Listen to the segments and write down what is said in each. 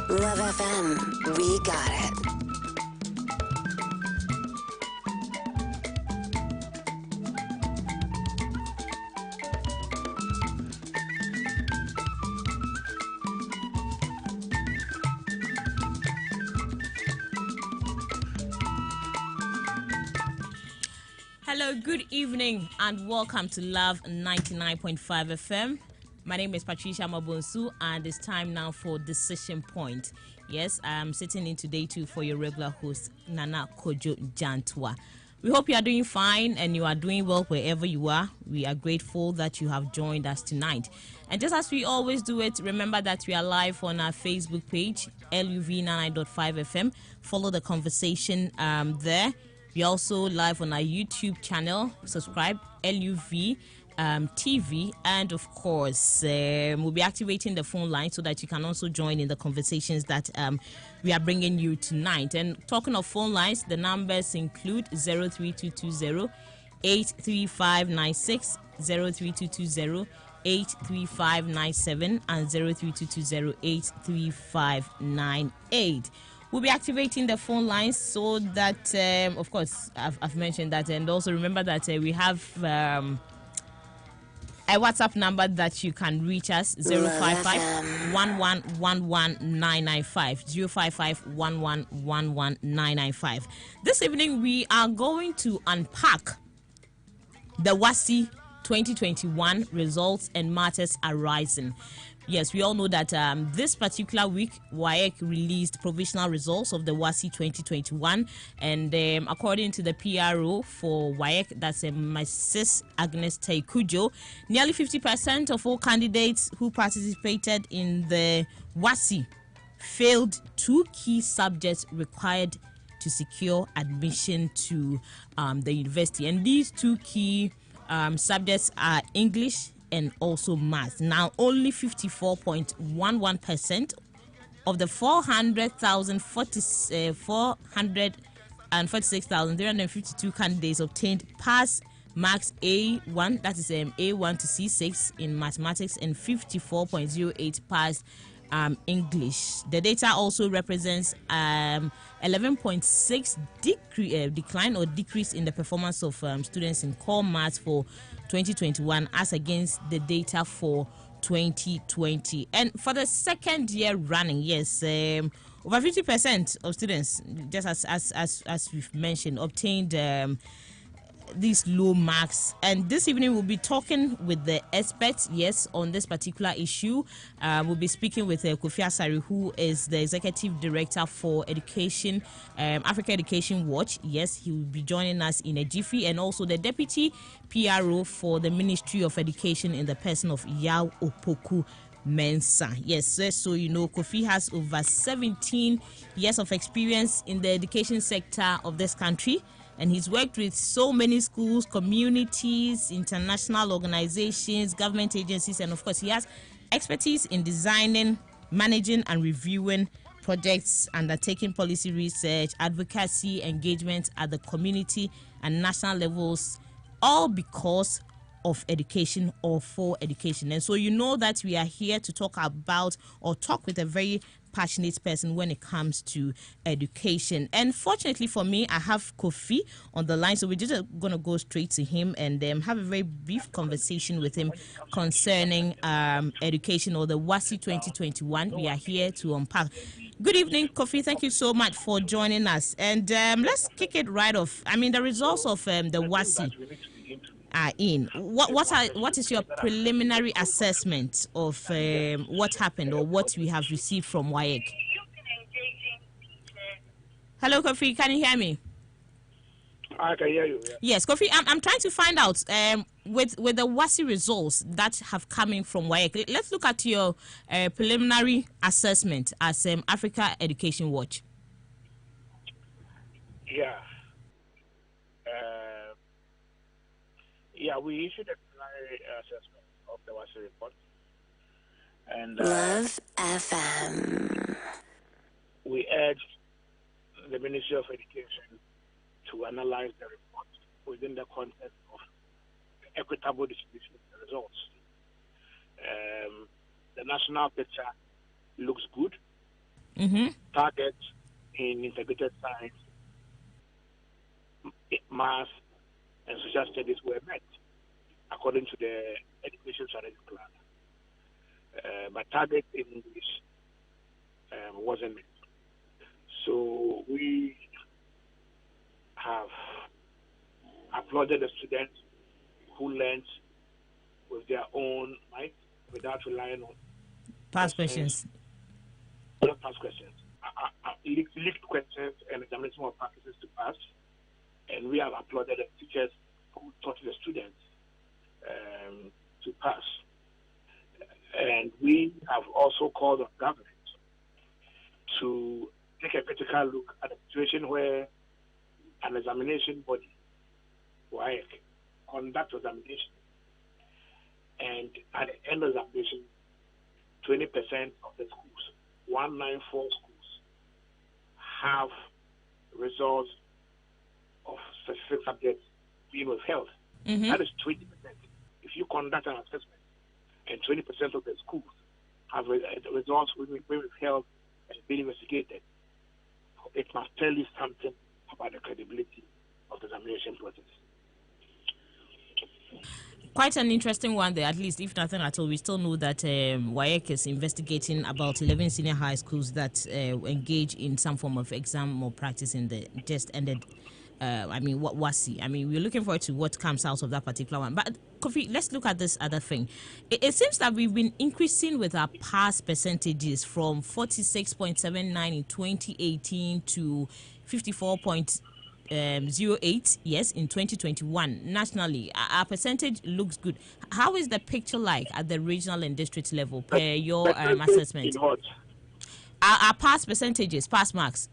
Love FM, we got it. Hello, good evening, and welcome to Love 99.5 FM. My name is Patricia Ama Bonsu, and it's time now for Decision Point. Yes, I'm sitting in today too for your regular host, Nana Kojo Jantwa. We hope you are doing fine and you are doing well wherever you are. We are grateful that you have joined us tonight. And just as we always do it, remember that we are live on our Facebook page, LUV 99.5 FM. Follow the conversation there. We're also live on our YouTube channel. Subscribe, LUV TV, and of course we'll be activating the phone line so that you can also join in the conversations that we are bringing you tonight. And talking of phone lines, the numbers include 03220 83596, 03220 83597, and 03220 83598. We'll be activating the phone lines so that, of course, I've mentioned that. And also remember that we have a WhatsApp number that you can reach us, 055 1111995, 055 1111995. This evening, we are going to unpack the WASSCE 2021 results and matters arising. Yes, we all know that this particular week, WAEC released provisional results of the WASSCE 2021. And according to the PRO for WAEC, that's Mrs. Agnes Taikujo, nearly 50% of all candidates who participated in the WASSCE failed two key subjects required to secure admission to the university. And these two key subjects are English and also math. Now, only 54.11% of the 446,352 candidates obtained pass marks A1, that is A1 to C6 in mathematics, and 54.08 passed English. The data also represents 11.6 decline or decrease in the performance of students in core maths for 2021 as against the data for 2020. And for the second year running, yes, over 50% of students, just as we've mentioned, obtained these low marks. And this evening we'll be talking with the experts, yes, on this particular issue. We'll be speaking with Kofi Asari, who is the executive director for education, Africa Education Watch. Yes, he will be joining us in a jiffy, and also the deputy PRO for the Ministry of Education in the person of Yao Opoku Mensa. Yes, so you know, Kofi has over 17 years of experience in the education sector of this country. And he's worked with so many schools, communities, international organizations, government agencies, and of course, he has expertise in designing, managing, and reviewing projects, undertaking policy research, advocacy, engagement at the community and national levels, all because of education or for education. And so you know that we are here to talk about or talk with a very passionate person when it comes to education. And fortunately for me, I have Kofi on the line, so we're just going to go straight to him and have a very brief conversation with him concerning education, or the WASSCE 2021. We are here to unpack. Good evening, Kofi. Thank you so much for joining us. And let's kick it right off. I mean, the results of the WASSCE are in. What is your preliminary assessment of what happened or what we have received from WAEC? Hello, Kofi. Can you hear me? I can hear you. Yeah. Yes, Kofi. I'm trying to find out with the WASSCE results that have come in from WAEC. Let's look at your preliminary assessment as Africa Education Watch. Yeah. We issued a preliminary assessment of the WASSCE report. And Love FM. We urged the Ministry of Education to analyze the report within the context of equitable distribution of the results. The national picture looks good. Mm-hmm. Targets in integrated science, math, and social studies were met according to the education strategy plan. But targets in English wasn't met. So we have applauded the students who learned with their own might without relying on past questions. Not past questions. Leaked questions and examination of practices to pass. And we have applauded the teachers who taught the students to pass. And we have also called on government to take a critical look at a situation where an examination body, WAEC, conducts examination, and at the end of the examination, 20% of the schools, 194 schools, have results of specific subjects being withheld. Mm-hmm. That is 20%. If you conduct an assessment and 20% of the schools have results being withheld and being investigated, it must tell you something about the credibility of the examination process. Quite an interesting one there, at least, if nothing at all. We still know that WAEC is investigating about 11 senior high schools that engage in some form of exam or practice in the just ended what WASSCE. I mean, we're looking forward to what comes out of that particular one. But Kofi, let's look at this other thing. It seems that we've been increasing with our pass percentages from 46.79 in 2018 to 54.08 yes in 2021 nationally. Our percentage looks good. How is the picture like at the regional and district level per your assessment? In what? Our pass percentages, pass marks.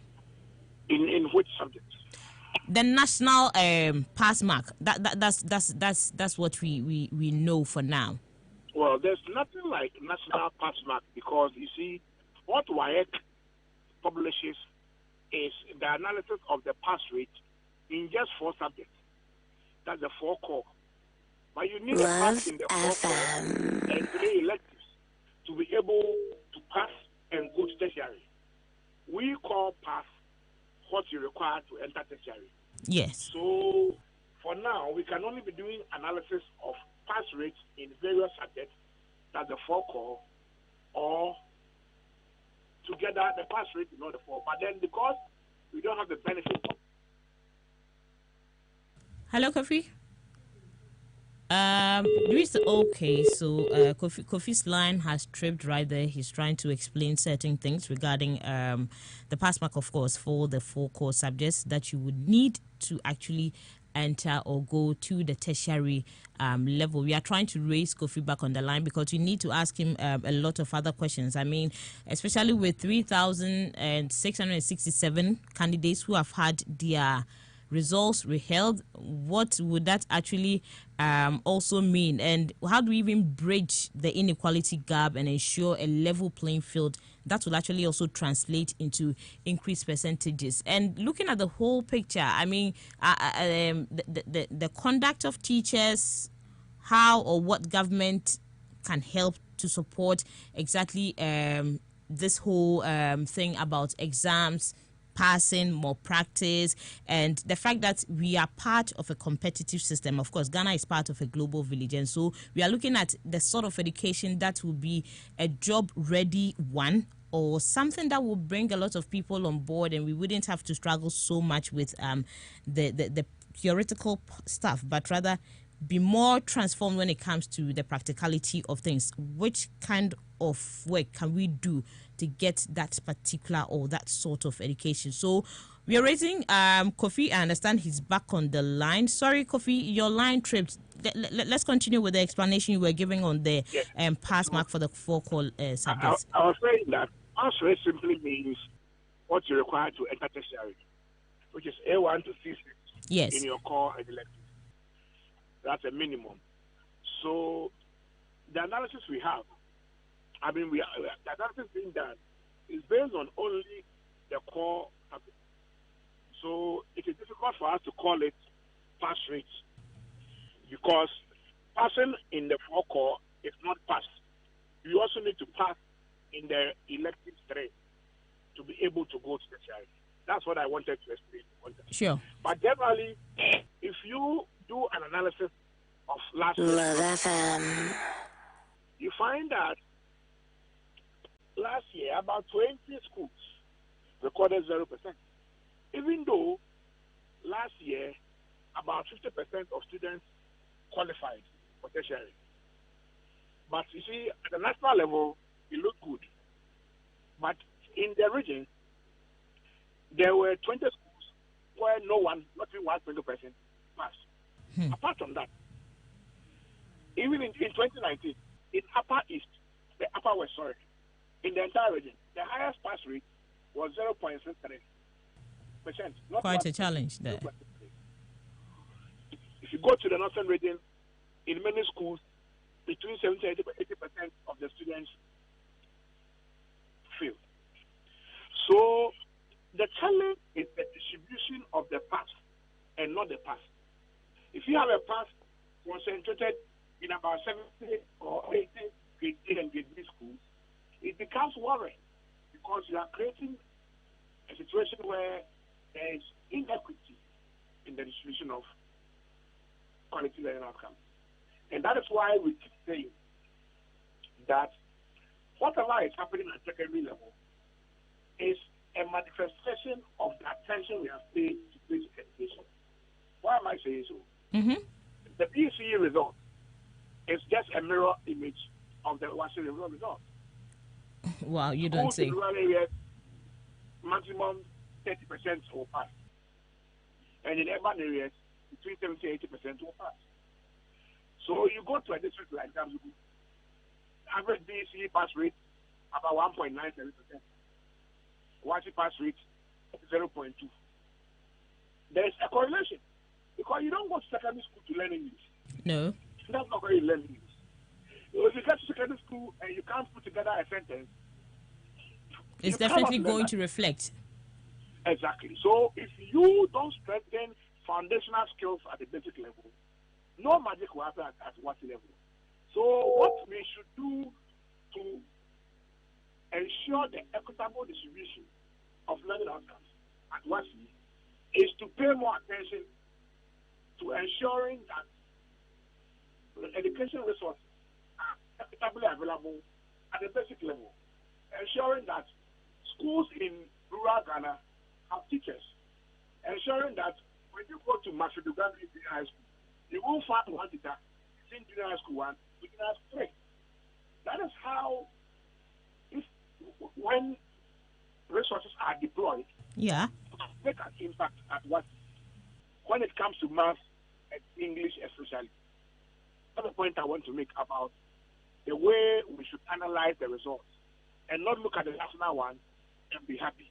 In which subject? The national pass mark. That's what we know for now. Well, there's nothing like national pass mark, because you see what WAEC publishes is the analysis of the pass rate in just 4 subjects. That's the 4 core. But you need a pass in the 4 core and 3 electives to be able to pass and go to tertiary. We call pass what you require to enter tertiary. Yes. So for now, we can only be doing analysis of pass rates in various subjects, that's the 4 core, or together the pass rate is not the 4. But then because we don't have the benefit of... Hello, Kofi. Okay, so Kofi's line has tripped right there. He's trying to explain certain things regarding the pass mark, of course, for the 4 core subjects that you would need to actually enter or go to the tertiary level. We are trying to raise Kofi back on the line because we need to ask him a lot of other questions. I mean, especially with 3,667 candidates who have had their results withheld, what would that actually also mean, and how do we even bridge the inequality gap and ensure a level playing field that will actually also translate into increased percentages? And looking at the whole picture, I mean, the conduct of teachers how or what government can help to support exactly this whole thing about exams, passing, more practice, and the fact that we are part of a competitive system. Of course, Ghana is part of a global village, and so we are looking at the sort of education that will be a job-ready one, or something that will bring a lot of people on board, and we wouldn't have to struggle so much with the theoretical stuff, but rather be more transformed when it comes to the practicality of things. Which kind of work can we do to get that particular or that sort of education? So we are raising Kofi. I understand he's back on the line. Sorry, Kofi, your line tripped. Let's continue with the explanation you were giving on the pass mark for the four core subjects. I was saying that pass rate simply means what you require to enter tertiary, which is A1 to C6 yes. in your core and elective. That's a minimum. So the analysis we have, the analysis being done is based on only the core subject. So it is difficult for us to call it pass rate because passing in the four core is not pass. You also need to pass in the elective stream to be able to go to the tertiary. That's what I wanted to explain. Sure. But generally, if you do an analysis of last year, Love FM, you find that last year about 20 schools recorded 0%. Even though last year about 50% of students qualified for tertiary. But you see, at the national level, it looked good. But in the region, there were 20 schools where not even 120% passed. Apart from that, even in 2019, in Upper East, the Upper West, in the entire region, the highest pass rate was 0.63%. Quite a challenge there. If you go to the Northern region, in many schools, between 70 and 80% of the students fail. So the challenge is the distribution of the pass and not the pass. If you have a pass concentrated in about 70 or 80 grade A and grade B schools, it becomes worrying because you are creating a situation where there is inequity in the distribution of quality learning outcomes. And that is why we keep saying that whatever is happening at secondary level is a manifestation of the attention we have paid to basic education. Why am I saying so? Mm-hmm. The BCE result is just a mirror image of the WASSCE result. Wow, you don't say. In rural areas, maximum 30% will pass. And in urban areas, between 70 and 80% will pass. So you go to a district like Zamzu, average BCE pass rate about 1.97%. WASSCE pass rate 0.2. There is a correlation because you don't go to secondary school to learn English. No. That's not where you learn English. If you get to secondary school and you can't put together a sentence, it's definitely going to reflect. Exactly. So if you don't strengthen foundational skills at the basic level, no magic will happen at WASSCE level. So what we should do to ensure the equitable distribution of learning outcomes at WASSCE is to pay more attention to ensuring that the education resources are equitably available at the basic level, ensuring that schools in rural Ghana have teachers, ensuring that when you go to Mashudugambi Junior High School, you won't find one teacher between Junior High School 1 to Junior High School 3. That is how, when resources are deployed, make an impact at what when it comes to math and English especially. That's the point I want to make about the way we should analyze the results and not look at the national one and be happy.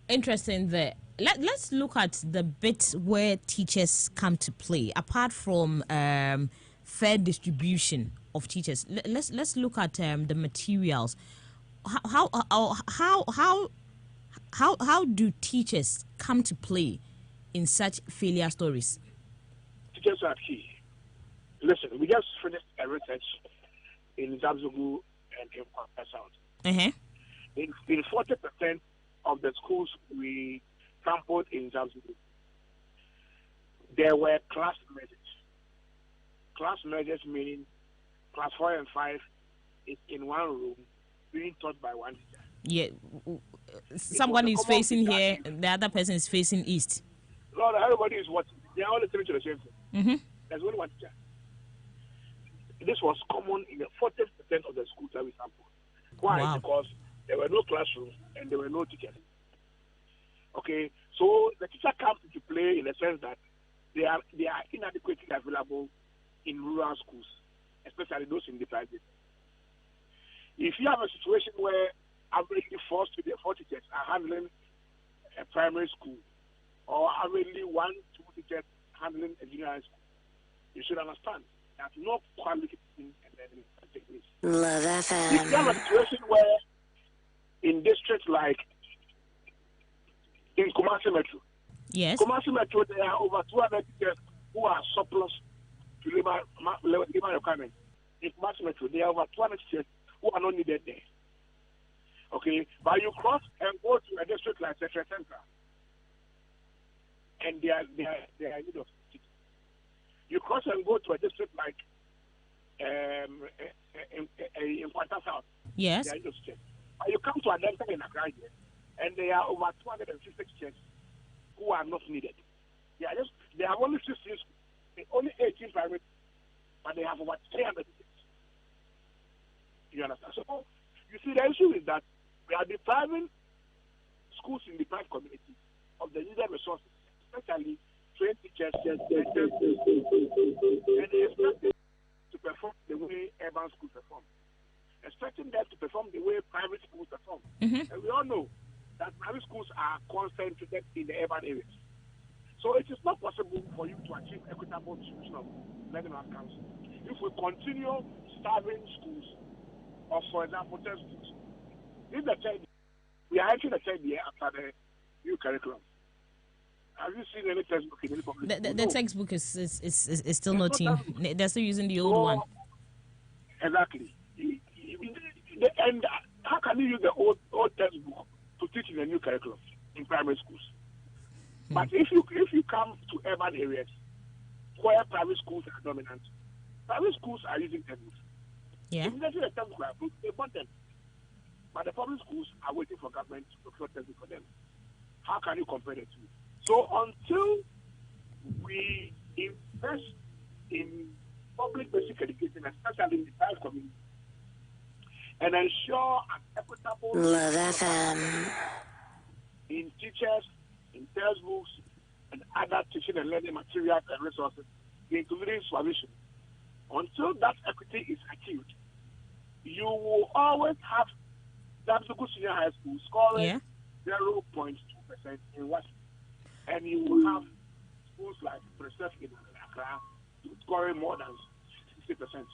Interesting there. Let's look at the bit where teachers come to play. Apart from fair distribution of teachers, let's look at the materials. How do teachers come to play in such failure stories? Teachers are key. Listen, we just finished a research in Zabzugu and in Kwapa South. In 40% of the schools we sampled in Zabzugu, there were class measures. Class measures meaning class 4 and 5 is in one room being taught by one teacher. Yeah, someone is facing here, the other person is facing east. Lord, everybody is watching. They are all listening to the same thing. There's only one teacher. This was common in the 40% of the schools that we sampled. Why? Wow. Because there were no classrooms and there were no teachers. Okay, so the teacher comes into play in the sense that they are inadequately available in rural schools, especially those in the private. If you have a situation where averagely 4 teachers are handling a primary school, or averagely 1-2 teachers handling a junior high school, you should understand that no quality and then take place. Love FM. If you have a situation where in districts like in Kumasi Metro, Yes. Kumasi Metro, there are over 200 teachers who are surplus to labor requirements. In Kumasi Metro, there are over 200 teachers who are not needed there. Okay, but you cross and go to a district like Central Central, and they are in need of teachers. You cross and go to a district like in Kwanta South. Yes. They are in need of teachers. But you come to a Delta in Accra here, and there are over 250 teachers who are not needed. They have only 16 schools, only 18 private, but they have over 300 teachers. You understand? So you see, the issue is that we are depriving schools in the private community of the needed resources, especially trained teachers, and they expect them to perform the way urban schools perform, expecting them to perform the way private schools perform. And we all know that private schools are concentrated in the urban areas. So it is not possible for you to achieve equitable distribution of learning outcomes if we continue starving schools, or for example, textbooks. In the third, we are entering the third year after the new curriculum. Have you seen any textbook in any public school? The textbook is still not in. They're still using the old one. Exactly. And how can you use the old textbook to teach in the new curriculum in primary schools? But if you come to urban areas where private schools are dominant, private schools are using textbooks. Yeah. Immediately the textbooks are approved, they want them. But the public schools are waiting for government to procure textbooks for them. How can you compare the two? So until we invest in public basic education, especially in the private community, and ensure an equitable Love FM. in teachers, in textbooks, and other teaching and learning materials and resources, including supervision, until that equity is achieved, you will always have Zabzugu Senior High School scoring 0.2% in WASSCE. And you will have schools like Preserve in Accra scoring more than 60%.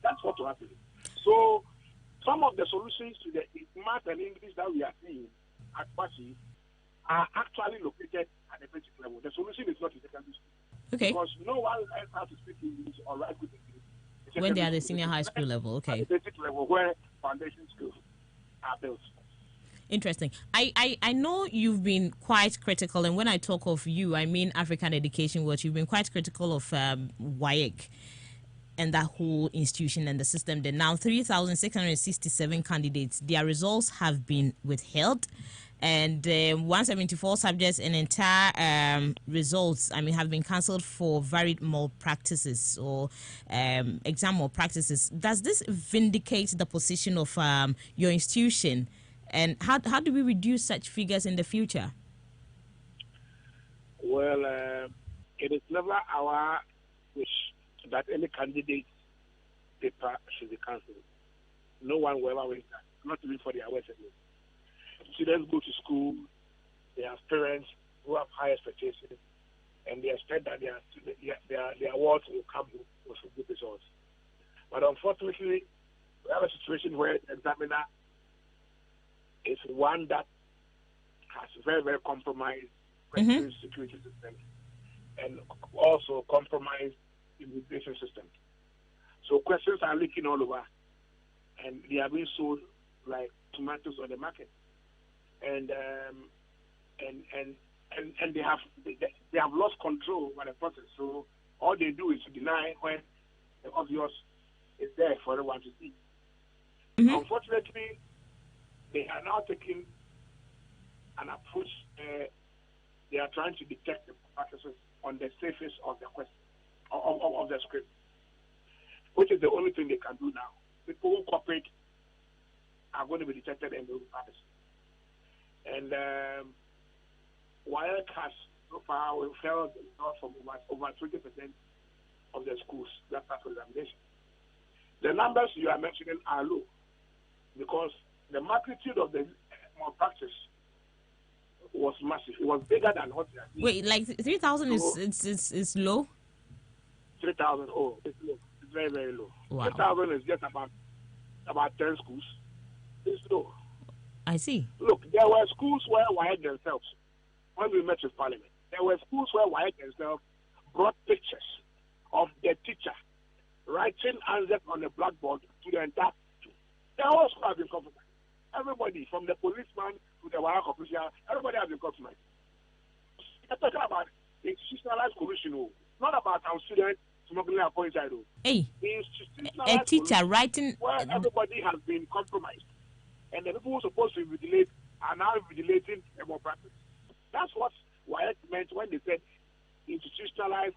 That's what will happen. So some of the solutions to the math and English that we are seeing at WASSCE are actually located at the basic level. The solution is not in secondary school. Okay. Because no one learns how to speak English or write good English. When they are at the senior high school level, okay. At the basic level where foundation skills are built. Interesting. I know you've been quite critical, and when I talk of you, I mean African Education Watch. You've been quite critical of WAEC and that whole institution and the system. There now 3,667 candidates. Their results have been withheld, and 174 subjects and entire results, have been cancelled for varied malpractices or exam malpractices. Does this vindicate the position of your institution? And how do we reduce such figures in the future? Well, it is never our wish that any candidate paper should be cancelled. No one will ever wish that, not even for their worst enemy. Students go to school, they have parents who have high expectations, and they expect that their awards will come with good results. But unfortunately, we have a situation where the examiner is one that has very, very compromised security system and also compromised immigration system. So questions are leaking all over, and they are being sold like tomatoes on the market. And they have lost control over the process. So all they do is to deny when the obvious is there for everyone to see. Mm-hmm. Unfortunately, they are now taking an approach. They are trying to detect the practices on the surface of the question of the script, which is the only thing they can do now. People who cooperate are going to be detected and will be punished. And WASSCE has so far withheld from over 20% of the schools that pass examination. The numbers you are mentioning are low because the magnitude of the malpractice was massive. It was bigger than what they are seeing. Wait, like 3,000 is low? 3,000, oh, it's low. It's very, very low. Wow. 3,000 is just about 10 schools. It's low. I see. Look, there were schools where WASSCE themselves, when we met with Parliament, there were schools where WASSCE themselves brought pictures of the teacher writing answers on the blackboard to the entire school. They all have been compromised. Everybody, from the policeman to the WASSCE official, everybody has been compromised. We're talking about institutionalized corruption, not about our students smuggling a point inside. Hey, a teacher writing where everybody has been compromised. And the people who are supposed to invigilate are now invigilating a more practice. That's what WASSCE meant when they said institutionalized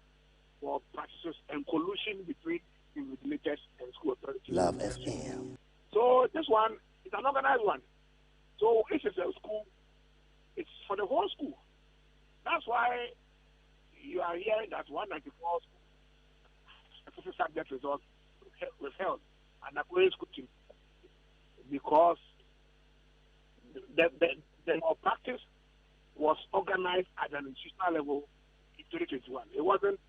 for practices and collusion between invigilators and school authorities. Love FM. So this one is an organized one. So if it's a school, it's for the whole school. That's why you are hearing that 194 specific subject results withheld and are going scrutiny because the practice was organized at an institutional level in 2021. It wasn't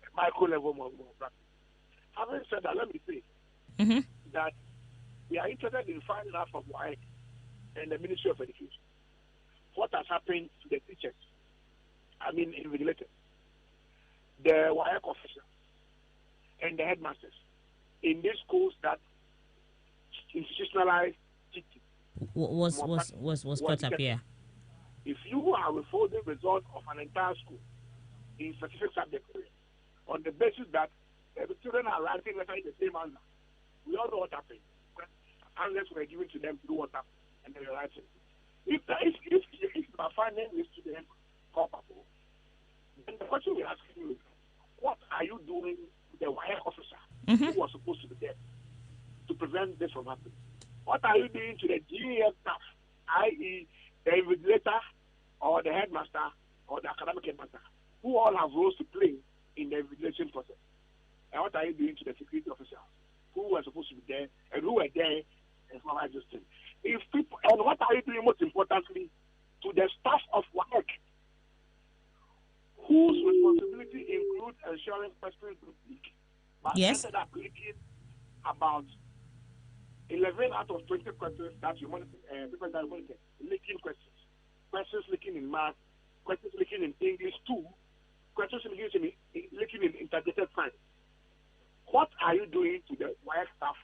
a micro level more practice. Having said that, let me say that we are interested in finding out from WASSCE and the Ministry of Education what has happened to the teachers, invigilators, the WASSCE officials, and the headmasters in these schools that institutionalized teaching was put up here. If you are withholding results of an entire school in specific subject area on the basis that the children are writing letters in the same answer, we all know what happened. Answers were given to them to do what happened, and they were writing. If you are finding this student culpable, then the question we're asking you is, what are you doing to the WASSCE officer who was supposed to be there to prevent this from happening? What are you doing to the GEF staff, i.e., the invigilator or the headmaster or the academic headmaster, who all have roles to play in the invigilation process? And what are you doing to the security officers who were supposed to be there and who were there and supervised this thing? And what are you doing, most importantly, to the staff of WASSCE, whose responsibility includes ensuring questions to leak, but ended up leaking about 11 out of 20 questions that you monitor, leaking questions leaking in math, questions leaking in English too, questions leaking in integrated science. What are you doing to the WASSCE staff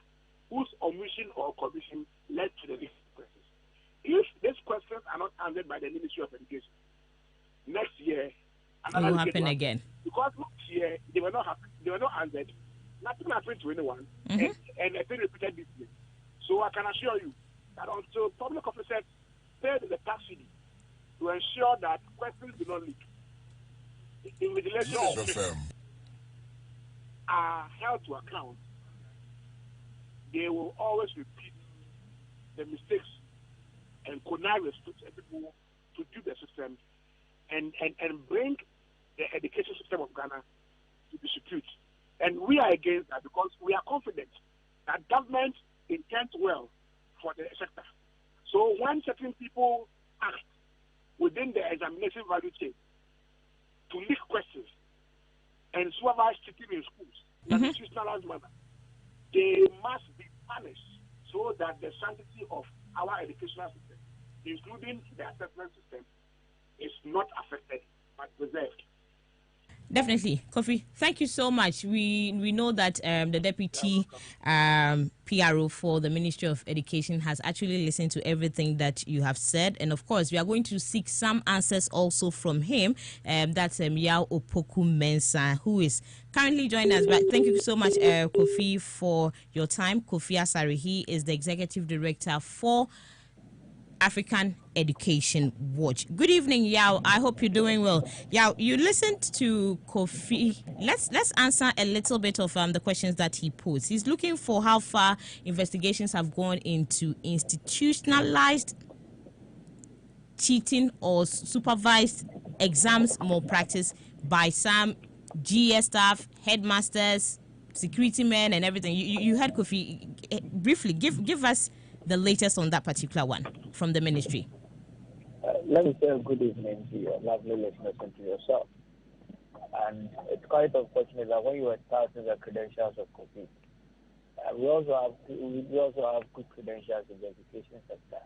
whose omission or commission led to the leaking questions? If these questions are not answered by the Ministry of Education, next year it will happen again. Because last year they were not answered. Nothing happened to anyone, and a thing repeated this year. So I can assure you that until public officers pay the tax fee to ensure that questions do not leak, invigilation are held to account, they will always repeat the mistakes and connive with people to do the system and bring the education system of Ghana to disrepute. And we are against that because we are confident that government intends well for the sector. So when certain people act within the examination value chain to leak questions and supervise cheating in schools in an institutionalized manner, they must be punished so that the sanctity of our educational system, including the assessment system, is not affected but preserved. Definitely, Kofi. Thank you so much. We know that the deputy PRO for the Ministry of Education has actually listened to everything that you have said, and of course, we are going to seek some answers also from him. That's Yao Opoku Mensah, who is currently joining us. But thank you so much, Kofi, for your time. Kofi Asare, he is the executive director for African Education Watch. Good evening, Yao. I hope you're doing well. Yao, you listened to Kofi. Let's answer a little bit of the questions that he posed. He's looking for how far investigations have gone into institutionalized cheating or supervised exams malpractice by some GS staff, headmasters, security men, and everything. You heard Kofi. Briefly, give us the latest on that particular one from the ministry. Let me say a good evening to your lovely listeners and to yourself. And it's quite unfortunate that when you were starting the credentials of Kofi, we also have good credentials in the education sector.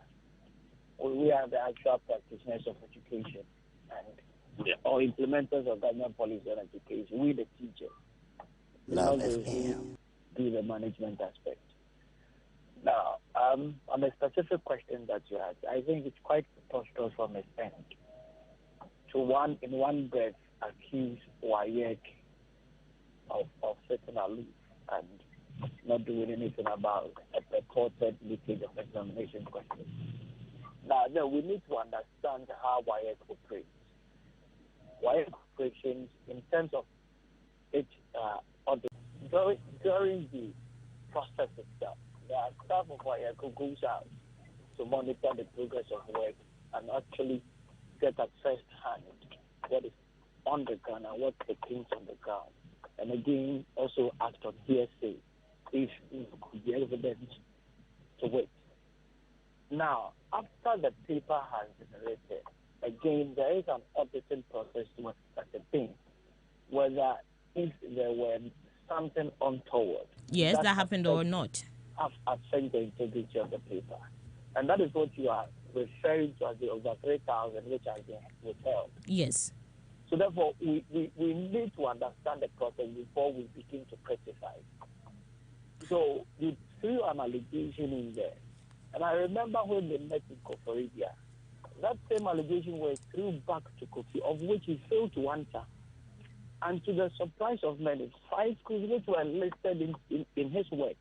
We are the actual practitioners of education and or implementers of government policy on education. We the teachers. Love those who do the management aspect. Now, on the specific question that you asked, I think it's quite preposterous from his end to in one breath accuse WASSCE of sitting aloof and not doing anything about a purported leakage of examination questions. Now, then we need to understand how WASSCE operates. WASSCE operations in terms of it during the process itself. The staff of WASSCE who goes out to monitor the progress of work and actually get at first hand what is on the ground and what the things on the ground. And again, also act on hearsay if it could be evidence to it. Now, after the paper has been written, again, there is an auditing process to ascertain whether if there were something untoward. Yes, that happened or not. Affect the integrity of the paper. And that is what you are referring to as the over 3,000 which has been withheld. Yes. So therefore, we need to understand the process before we begin to criticize. So you threw an allegation in there. And I remember when they met in Koforidua, that same allegation was threw back to Kofi, of which he failed to answer. And to the surprise of many, 5 schools which were listed in his word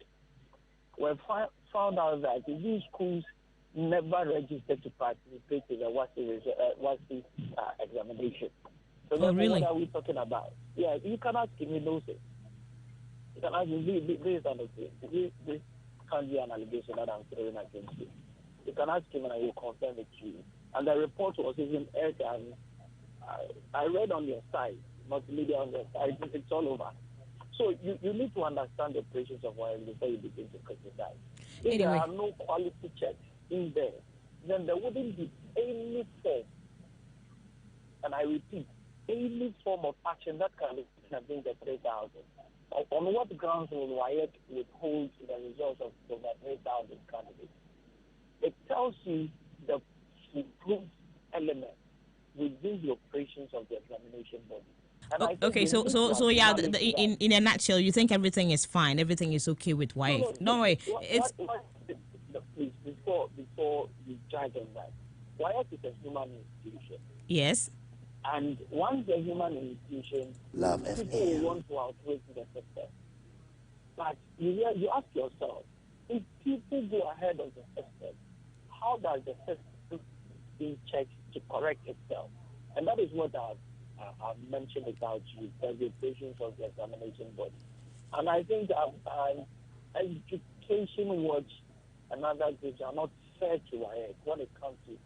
were found out that these schools never registered to participate in the WASSCE examination. So really? What are we talking about? Yeah, you can ask him, he knows it. You can ask him, this can't be an allegation that I'm throwing against you. You can ask him and I will confirm it to you. And the report was even aired, and I read on your site, multimedia on your site, it's all over. So you need to understand the operations of WASSCE before you begin to criticize. If there are no quality checks in there, then there wouldn't be any form, and I repeat, any form of action that can be against the 3,000. On what grounds will WASSCE withhold the results of the 3,000 candidates? It tells you the improved element within the operations of the examination body. Okay, so yeah, in a nutshell, you think everything is fine, everything is okay with WASSCE. No, worry, before you judge on that, WASSCE is a human institution. Yes. And once a human institution, people will want to outweigh the system. But you ask yourself, if people go ahead of the system, how does the system being checked to correct itself? And that is what I've mentioned about you, the operations of the examination body. And I think Education Watch and other groups are not fair to WASSCE when it comes to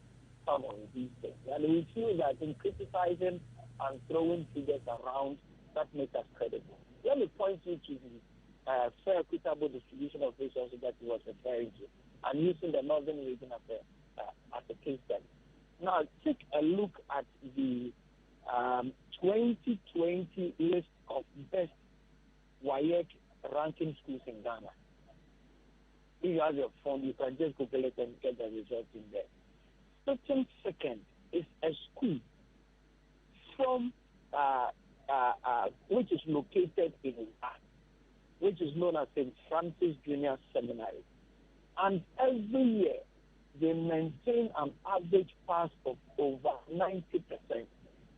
some of these things. And we feel that in criticizing and throwing figures around, that makes us credible. Let me point you to the fair, equitable distribution of resources that he was referring to, and using the Northern region as a case study. Now, take a look at the 2020 list of best WASSCE ranking schools in Ghana. If you have your phone, you can just Google it and get the results in there. Certain second is a school from which is located in Iraq, which is known as St. Francis Junior Seminary. And every year, they maintain an average pass of over 90%.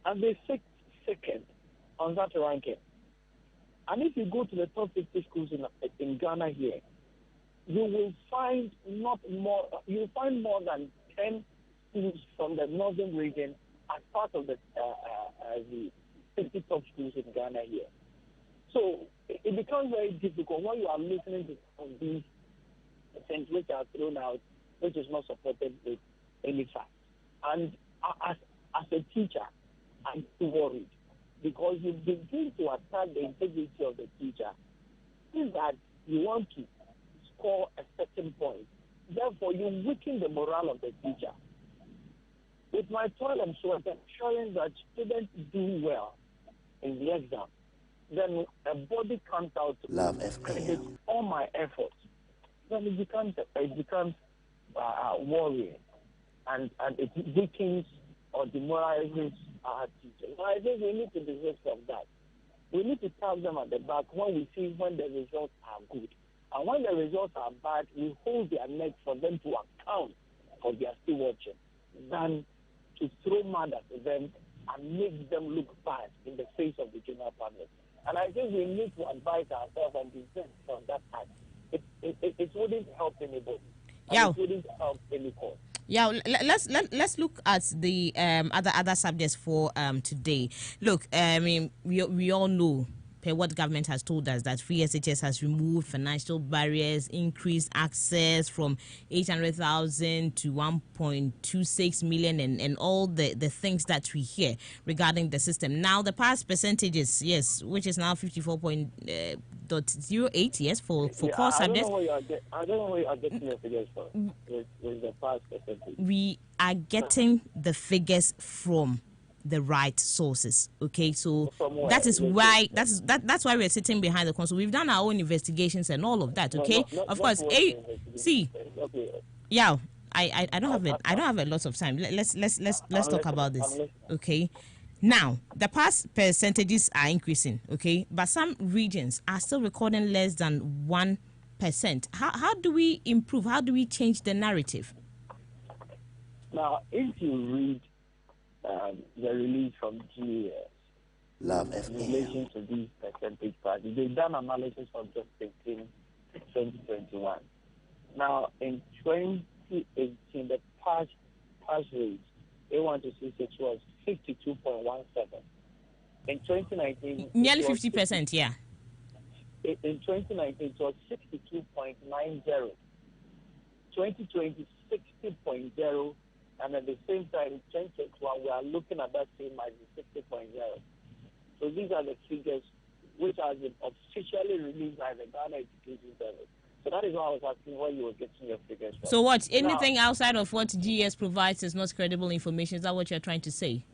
And they sit second on that ranking. And if you go to the top 50 schools in Ghana here, you will find more than 10 schools from the northern region as part of the 50 top schools in Ghana here. So it becomes very difficult when you are listening to some of these things which are thrown out, which is not supported with any facts. And as a teacher, I'm too worried because you begin to attack the integrity of the teacher. Is that you want to score a certain point. Therefore, you weaken the morale of the teacher. With my toil and sweat, ensuring that students do well in the exam, then a body comes out to credit all my efforts. Then it becomes worrying, and it weakens or demoralizes our teachers. So I think we need to desist from that. We need to tap them at the back when we see when the results are good. And when the results are bad, we hold their neck for them to account for their still watching, than to throw mud at them and make them look bad in the face of the general public. And I think we need to advise ourselves and desist from that type. It wouldn't help anybody. Yeah. It wouldn't help any cause. Yeah, let's look at the other subjects for today. Look, I mean, we all know per what government has told us that free SHS has removed financial barriers, increased access from 800,000 to 1.26 million, and all the things that we hear regarding the system. Now, the past percentages, yes, which is now 54.08, yes, for core subjects. I don't know where you are getting your figures from. With the past percentage. We are getting the figures from the right sources. Okay, so that is why that's why we're sitting behind the console. We've done our own investigations and all of that. Okay, of course. Yeah, I don't have it. I don't have a lot of time. Let's talk about this. Okay. Now, the past percentages are increasing. Okay, but some regions are still recording less than 1%. How do we improve? How do we change the narrative? Now, if you read the release from GAS in relation to these percentage parties, they've done analysis of just 2021. Now, in 2018, the pass rate, A1 to C6 was 52.17. In 2019, nearly 50%, yeah. In 2019, it was 62.90. 2020, 60.0. And at the same time, in 2021, we are looking at that same as 60.0. So these are the figures which have been officially released by the Ghana Education Service. So that is why I was asking where you were getting your figures from. So what? Anything outside of what GS provides is not credible information? Is that what you're trying to say?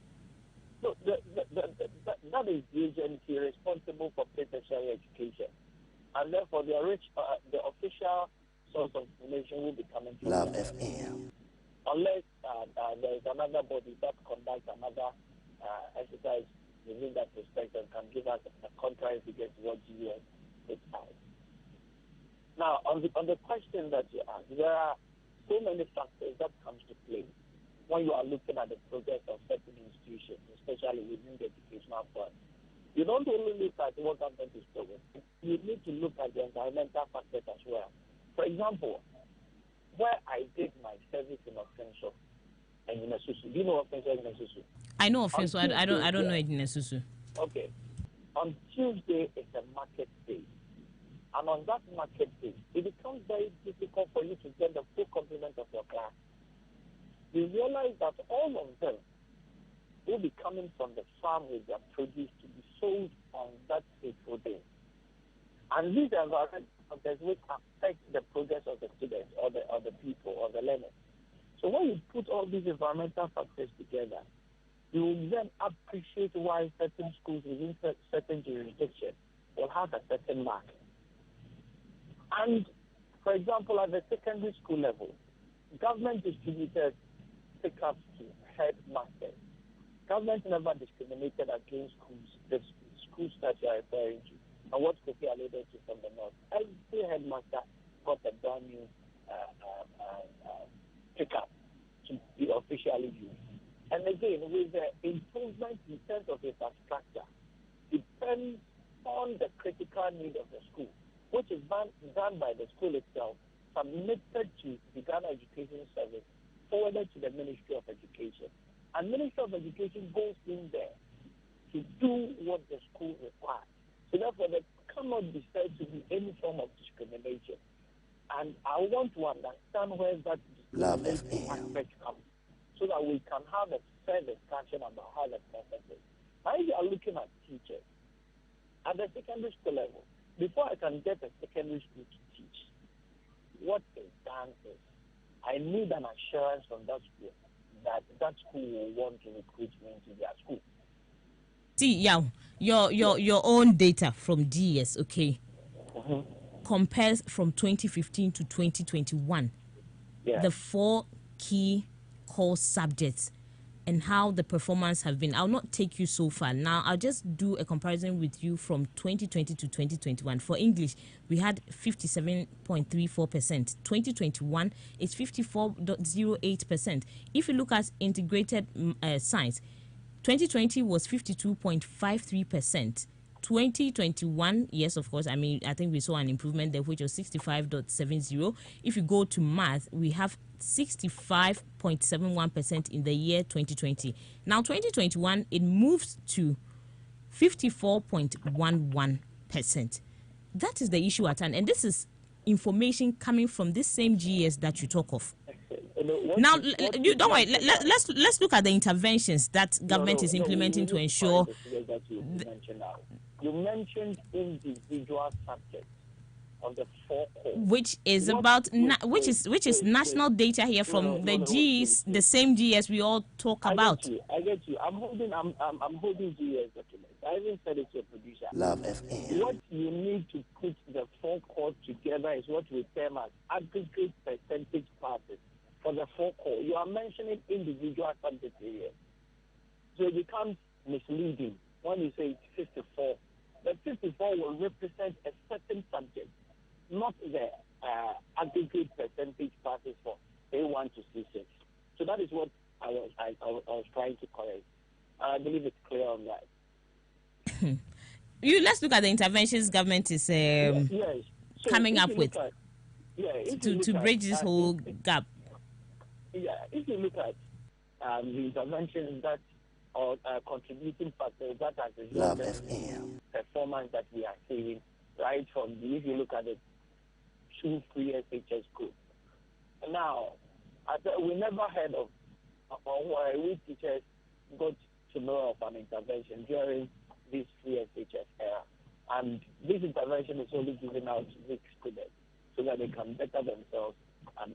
No, that is the agency responsible for tertiary education. And therefore, the official source of information will be coming from Love FM. Unless there is another body that conducts another exercise within that respect and can give us a contrary figure to what GS is out. Now, on the question that you asked, there are so many factors that comes to play when you are looking at the progress of certain institutions, especially within the educational part. You don't only look at what government is doing. You need to look at the environmental factors as well. For example, where I did my service in Offenso and in Asusu. Do you know Offenso and Asusu? I know Offenso. I don't know it in Asusu. Okay. On Tuesday is a market day. And on that market day, it becomes very difficult for you to get the full complement of your class. You realize that all of them will be coming from the farm with their produce to be sold on that fateful day. And these are environmental factors which affect the progress of the students or the people or the learners. So when you put all these environmental factors together, you will then appreciate why certain schools within certain jurisdictions will have a certain mark. And, for example, at the secondary school level, government distributed pickups to headmasters. Government never discriminated against schools schools that you are referring to, and what Kofi alluded to from the north, every headmaster got a brand new pickup to be officially used. And again, with the improvement in terms of infrastructure, depends on the critical need of the school, which is done by the school itself, submitted to the Ghana Education Service, forwarded to the Ministry of Education. And Ministry of Education goes in there to do what the school requires. So therefore, there cannot be said to be any form of discrimination. And I want to understand where that discrimination aspect comes, so that we can have a fair discussion about how the process is. Now, if you are looking at teachers at the secondary school level, before I can get a secondary school to teach, what is done is I need an assurance from that school that that school will want to recruit me into their school. See, yeah, your own data from DES, okay, compares from 2015 to 2021. Yeah. The 4 key core subjects and how the performance have been. I'll not take you so far. Now, I'll just do a comparison with you from 2020 to 2021. For English, we had 57.34%. 2021 is 54.08%. If you look at integrated science, 2020 was 52.53%. 2021, yes, of course. I mean, I think we saw an improvement there, which was 65.70. If you go to math, we have 65.71% in the year 2020. Now, 2021, it moves to 54.11%. That is the issue at hand. And this is information coming from this same GS that you talk of. Now, you don't worry. Let's look at the interventions that government is implementing to ensure. You mentioned individual subjects of the 4 core, which is about which is national data here from the GS, the same GS we all talk about. I get you. I'm holding GS documents. I even said it to a producer. Love FM. What you need to put the 4 core together is what we term as aggregate percentage passes. For the 4 core, you are mentioning individual subject areas. So it becomes misleading when you say it's 54. The 54 will represent a certain subject, not the aggregate percentage passes for A1 to C6. So that is what I was trying to correct. I believe it's clear on that. Let's look at the interventions government is coming up with to bridge this whole gap. Yeah, if you look at the interventions that are contributing factors that has resulted in performance that we are seeing, right from if you look at the 2 free SHS schools. Now, we never heard of, we teachers got to know of an intervention during this free SHS era. And this intervention is only given out to weak students so that they can better themselves and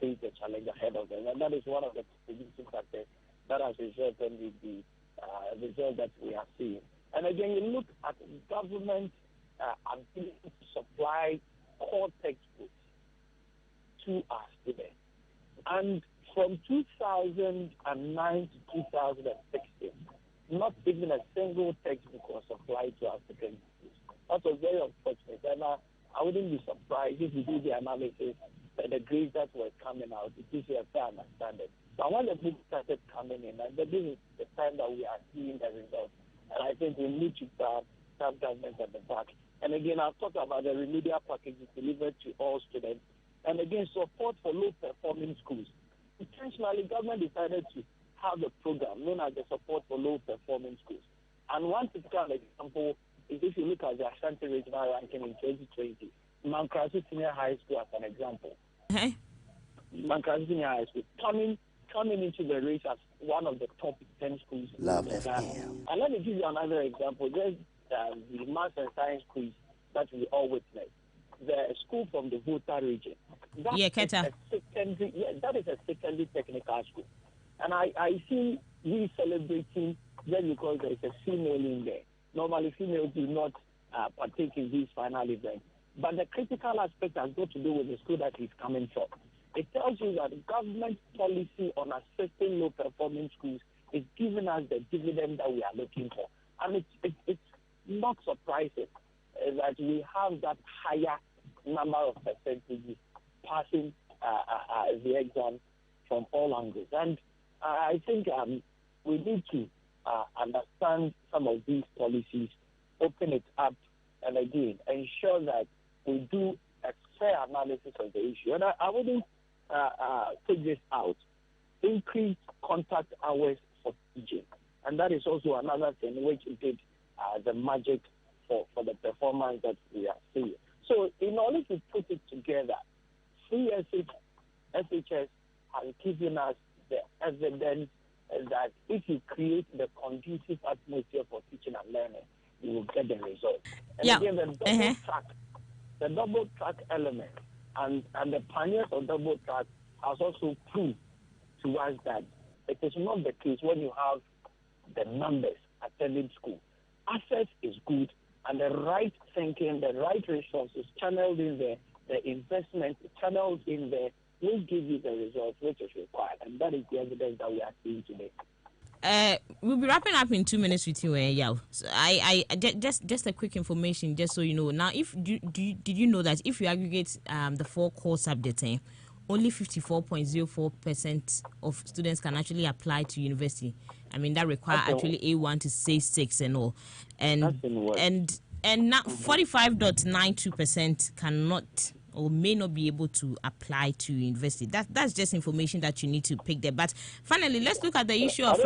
face the challenge ahead of them. And that is one of the contributing factors that has resulted in the result that we are seeing. And again, you look at government ability to supply core textbooks to our students. And from 2009 to 2016, not even a single textbook was supplied to our secondary schools. That was very unfortunate. And I wouldn't be surprised if you do the analysis that the grades that were coming out, it gives you a fair understanding. But when the books started coming in, and this is the time that we are seeing the results, and I think we need to have government at the back. And again, I'll talk about the remedial packages delivered to all students. And again, support for low-performing schools. Intentionally, government decided to have a program known as the support for low-performing schools. And one typical example is if you look at the Ashanti Regional ranking in 2020, Mankrasi Senior High School as an example. Mankrasi Senior High School coming into the race as one of the top 10 schools. Love FM. And let me give you another example. There's the Maths and Science quiz that we all witnessed. The school from the Volta region. That is a secondary technical school. And I see we celebrating just because there is a female in there. Normally, females do not partake in these final events. But the critical aspect has got to do with the school that he's coming from. It tells you that the government policy on assisting low-performing schools is giving us the dividend that we are looking for. And it's not surprising that we have that higher number of percentages passing the exam from all angles. And I think we need to understand some of these policies, open it up, and again, ensure that we do a fair analysis of the issue. And I wouldn't take this out. Increased contact hours for teaching. And that is also another thing which did the magic for the performance that we are seeing. So in order to put it together, CSH, SHS has given us the evidence that if you create the conducive atmosphere for teaching and learning, you will get the result. And again, the double track element and the pioneers of double track has also proved to us that it is not the case when you have the numbers attending school. Access is good, and the right thinking, the right resources channeled in there, the investment channeled in there will give you the results which is required, and that is the evidence that we are seeing today. We'll be wrapping up in 2 minutes with you, Yao. So I just a quick information, just so you know. Now, did you know that if you aggregate the 4 core subjects, only 54.04% of students can actually apply to university. I mean, that require actually A1 to say 6 and all, and now 45.92% cannot or may not be able to apply to university. That's just information that you need to pick there. But finally, let's look at the issue of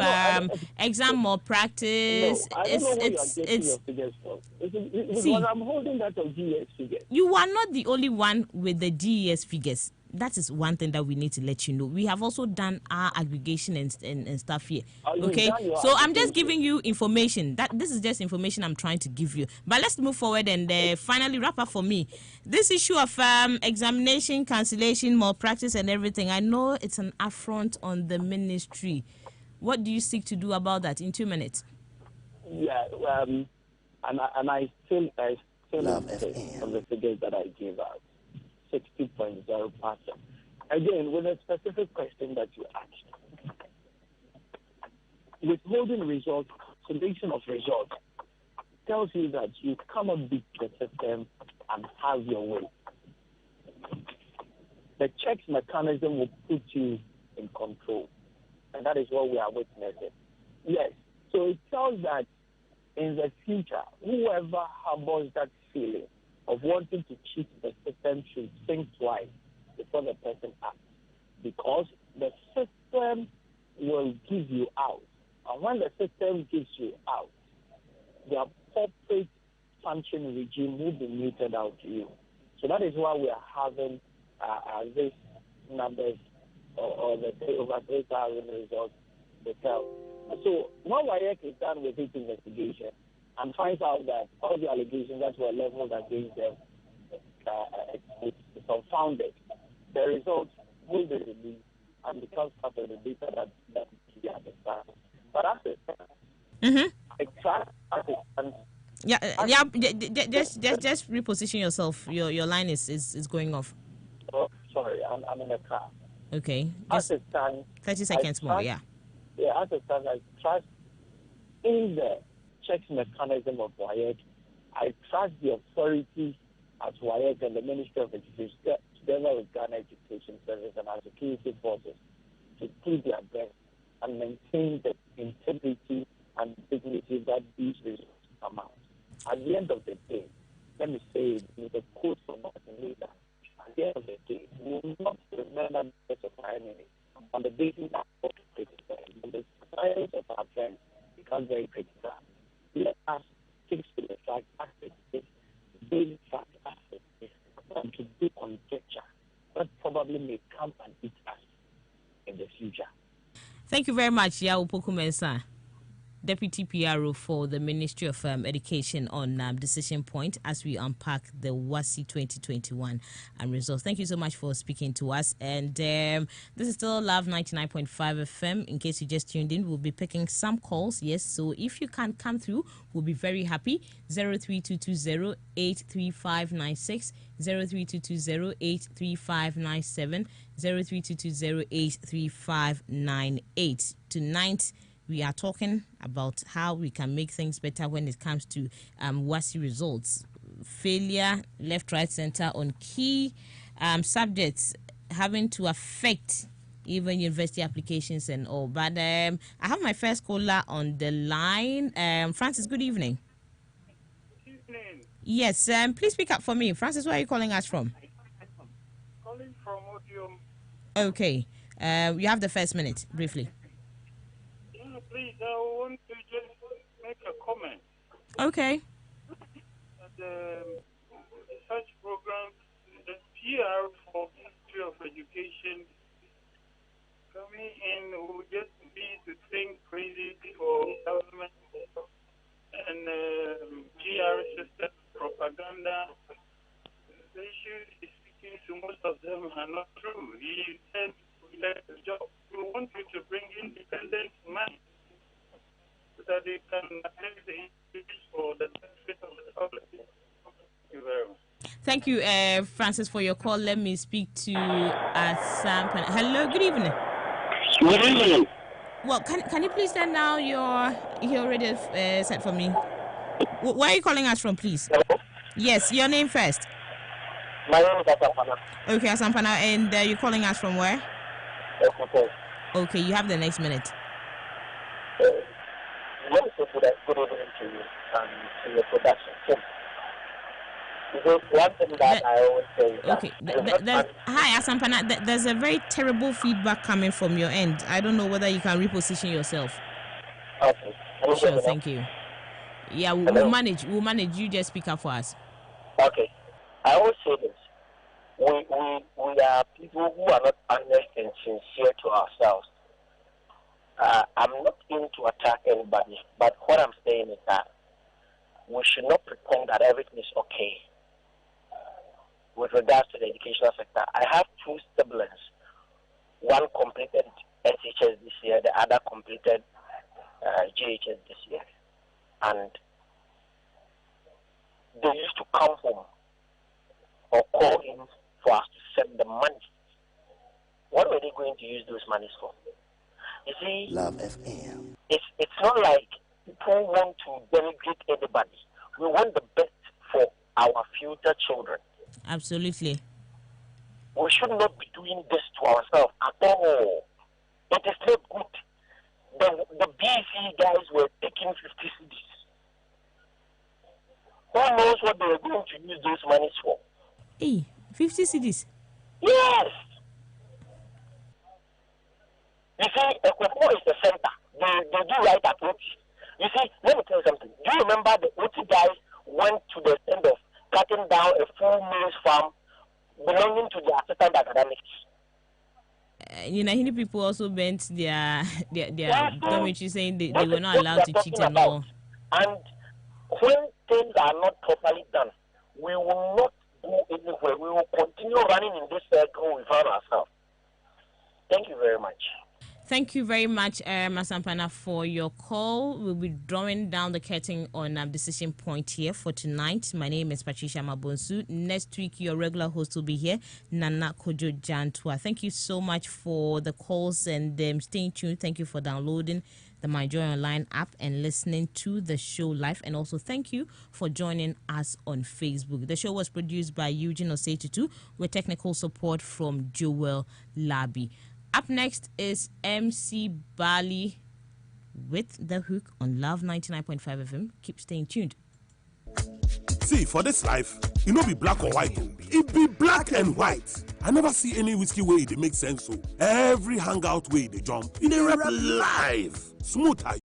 exam malpractice. No, I don't know what you are getting your figures from. Because I'm holding that of GES figures. You are not the only one with the GES figures. That is one thing that we need to let you know. We have also done our aggregation and stuff here. Okay, so I'm just giving you information. This is just information I'm trying to give you. But let's move forward and finally wrap up for me. This issue of examination, cancellation, malpractice and everything, I know it's an affront on the ministry. What do you seek to do about that in 2 minutes? Yeah, and I still love on the figures that I gave out. 60.0%. Again, with a specific question that you asked, withholding results, cancellation of results, tells you that you cannot beat the system and have your way. The checks mechanism will put you in control, and that is what we are witnessing. Yes, so it tells that in the future, whoever harbors that feeling of wanting to cheat the system should think twice before the person acts, because the system will give you out. And when the system gives you out, the appropriate function regime will be meted out to you. So that is why we are having these numbers or the over 3,000 results to tell. So when WASSCE is done with its investigation and finds out that all the allegations that were leveled against them it's unfounded, the results will be released and become part of the data that we understand. But after I trust as it stands. Just reposition yourself. Your line is going off. Oh, sorry, I'm in the car. Okay. As it stands, 30 seconds more, yeah. Yeah, as it stands, I trust in the checks mechanism of WASSCE. I trust the authorities at WASSCE and the Ministry of Education, together with Ghana Education Service and our security forces, to do their best and maintain the integrity and dignity that these results come out. At the end of the day, let me say it with a quote from Martin Luther. At the end of the day, we will not remember the best of our enemy on the basis of criticism. When the silence of our friends becomes very critical, let us stick to the fact aspect, daily fact aspect, and to do conjecture that probably may come and eat us in the future. Thank you very much, Yao Pokumensa, Deputy PRO for the Ministry of Education on Decision Point as we unpack the WASSCE 2021 results. Thank you so much for speaking to us. And this is still Love 99.5 FM. In case you just tuned in, we'll be picking some calls. Yes, so if you can come through, we'll be very happy. 03220 83596, 03220 83597, 03220 83598. Tonight, we are talking about how we can make things better when it comes to WASSCE results. Failure, left, right, center on key subjects having to affect even university applications and all. But I have my first caller on the line. Francis, good evening. Good evening. Yes, please speak up for me. Francis, where are you calling us from? Calling from Odium. Okay. You have the first minute, briefly. Yeah, please, I want to just make a comment. Okay. The research program, the PR for Ministry of Education coming in will just be to think crazy for government and GR system propaganda. The issue is speaking to most of them are not true. He said that the job we want you to bring independent money so that they can address the issues for the benefit of the public. Thank you very much. Thank you, Francis, for your call. Let me speak to Sam. Hello, good evening. Good evening. Well, can you please turn down your radio set for me? Where are you calling us from, please? Hello? Yes, your name first. My name is Asampana. Okay, Asampana, and you're calling us from where? Okay. Okay, you have the next minute. Let me say good evening to you and to your production team. Because one thing that I always say is that... Okay, hi, Asampana. There's a very terrible feedback coming from your end. I don't know whether you can reposition yourself. Okay. Sure, thank you. Yeah, we'll manage. You just speak up for us. Okay. I always say this. We are people who are not honest and sincere to ourselves. I'm not in to attack anybody, but what I'm saying is that we should not pretend that everything is okay with regards to the educational sector. I have two siblings. One completed SHS this year, the other completed JHS this year. And they used to come home or call in for us to send the money. What were they going to use those monies for? You see, Love FM. It's not like people want to denigrate anybody. We want the best for our future children. Absolutely. We should not be doing this to ourselves at all. It is not good. The BC guys were taking 50 CDs. Who knows what they were going to use those monies for? Hey, 50 CDs? Yes. You see, Ecuador is the center. They do right at OT. You see, let me tell you something. Do you remember the OT guys went to the end of cutting down a full maize farm belonging to the assistant academics? Hindi people also bent their dormitory saying they were not allowed to cheat and all. And when things are not properly done, we will not go anywhere. We will continue running in this circle we found ourselves. Thank you very much. Thank you very much, Masampana, for your call. We'll be drawing down the curtain on decision point here for tonight. My name is Patricia Ama Bonsu. Next week, your regular host will be here, Nana Kojo Jantua. Thank you so much for the calls and staying tuned. Thank you for downloading the My Joy Online app and listening to the show live. And also thank you for joining us on Facebook. The show was produced by Eugene Osetutu with technical support from Joel Labi. Up next is MC Bali with The Hook on Love 99.5 FM. Keep staying tuned. See, for this life, it no be black or white. It be black and white. I never see any whiskey way it make sense. So every hangout way they jump, it they rap live. Smooth high.